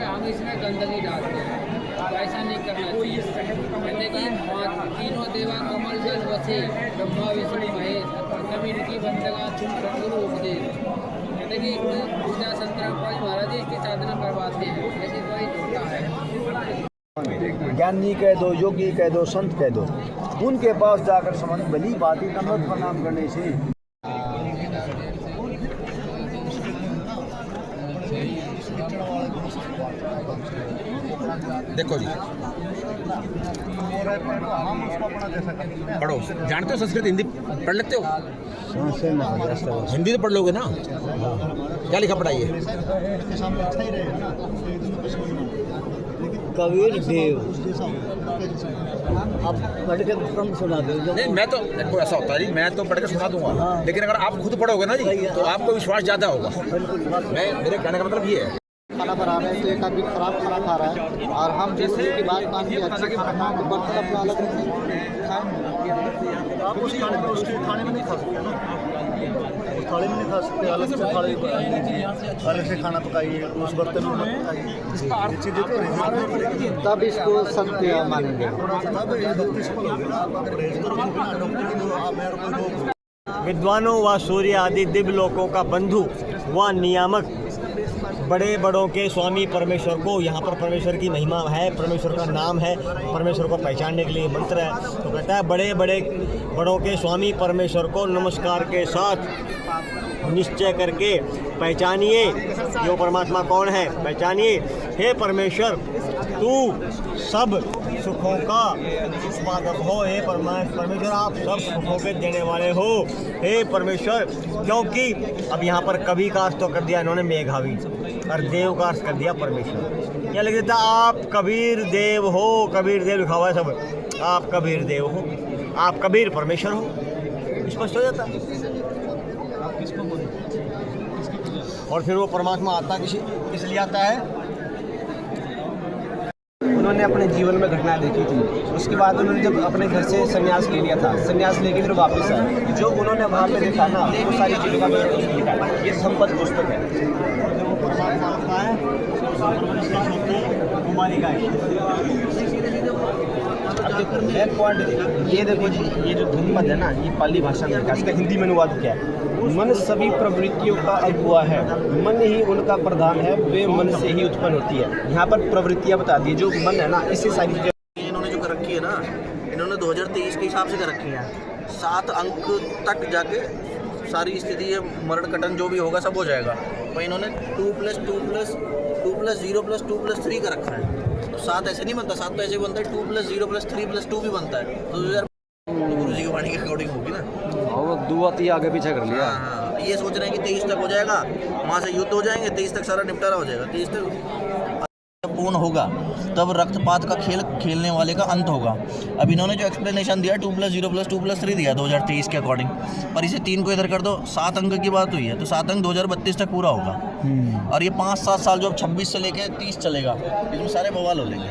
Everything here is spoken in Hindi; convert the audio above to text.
हम इसमें गंदगी डालते हैं, तो ऐसा नहीं करना चाहिए। कहते कि तीनों देवा कमल जल वसे, ब्रह्मा विष्णु महेश, कबीर की बंदगा चुन सतगुरु उपदेश। कहते कि पूजा संतराम पाल महाराज जी इसकी साधना करवाते हैं, ऐसे कोई होता है। ज्ञानी कह दो, योगी कह दो, संत कह दो, उनके पास जाकर समझ भली बात ही नम्रत प्रणाम करने से। देखो जी, पढ़ो, जानते हो संस्कृत हिंदी पढ़ लेते हो? हिंदी तो पढ़ लोगे ना? क्या लिखा पढ़ाइए? कबीर देव। आप पढ़ के सुना दो। नहीं, मैं तो देखो ऐसा होता है जी, मैं तो पढ़ के सुना दूंगा। हाँ। लेकिन अगर आप खुद पढ़ोगे ना जी, तो आपको विश्वास ज़्यादा होगा। मैं मेरे कहने का मतलब ये है, खाना बना रहे हैं तो एक आदमी खराब खाना खा रहा है और हम दूसरे की बात मान के अच्छे के खाना तो बर्तन अपना अलग रखें। आप उस खाने में उसके खाने में नहीं खा सकते ना, उस थाली में नहीं खा सकते, अलग से थाली अलग से खाना पकाइए, उस बर्तन में मत पकाइए, तब इसको संत मानेंगे। विद्वानों व सूर्य आदि दिव्य लोकों का बंधु व नियामक बड़े बड़ों के स्वामी परमेश्वर को, यहाँ पर परमेश्वर की महिमा है, परमेश्वर का नाम है, परमेश्वर को पहचानने के लिए मंत्र है। तो कहता है बड़े बड़ों के स्वामी परमेश्वर को नमस्कार के साथ निश्चय करके पहचानिए जो परमात्मा कौन है, पहचानिए। हे परमेश्वर, तू सब सुखों का उत्पादक हो। हे परमेश्वर, आप सब सुखों के देने वाले हो। हे परमेश्वर, क्योंकि अब यहाँ पर कवि का अर्थ तो कर दिया इन्होंने मेघावी, और देव का अर्थ कर दिया परमेश्वर। क्या लिख देता? आप कबीर देव हो, कबीर देव लिखा हुआ है सब, आप कबीर देव हो, आप कबीर परमेश्वर हो, स्पष्ट हो जाता। और फिर वो परमात्मा आता किस लिए आता है? उन्होंने अपने जीवन में घटनाएं देखी थी, उसके बाद उन्होंने जब अपने घर से संन्यास ले लिया था, संन्यास लेके फिर वापस आए, जो उन्होंने वहाँ पे देखा ना, वो सारी चीज़ों का मैंने लिखा है। ये संपद पुस्तक है। एक पॉइंट ये देखो जी, ये जो धुनपद है ना, ये पाली भाषा में लिखा है, इसका हिंदी में अनुवाद क्या है? मन सभी प्रवृत्तियों का अगुआ है, मन ही उनका प्रधान है, वे मन से ही उत्पन्न होती है। यहाँ पर प्रवृत्तियाँ बता दी, जो मन है ना, इससे सारी चीज़ें इन्होंने जो कर रखी है ना, इन्होंने 2023 के हिसाब से कर रखी है। 7 अंक तक जाके सारी स्थिति ये मरण कटन जो भी होगा सब हो जाएगा। तो इन्होंने 2+2+2+0+2+3 का रखा है। तो 7 ऐसे नहीं बनता, 7 तो ऐसे बनता है 2+0+3+2 भी बनता है। तो 2000 गुरु जी की वाणी के अकॉर्डिंग होगी ना। और 2 आगे पीछे कर लिया। हाँ, ये सोच रहे हैं कि 23 तक हो जाएगा, वहाँ से युद्ध हो जाएंगे, 23 तक सारा निपटारा हो जाएगा। 23 तक पूर्ण होगा तब रक्तपात का खेल खेलने वाले का अंत होगा। अब इन्होंने जो एक्सप्लेनेशन दिया 2+0+2+3 दिया 2023 के अकॉर्डिंग, पर इसे 3 को इधर कर दो, 7 अंक की बात हुई है, तो 7 अंक 2032 तक पूरा होगा। और ये 5-7 साल जो अब 26 से लेके 30 चलेगा, इसमें सारे बवाल हो लेंगे।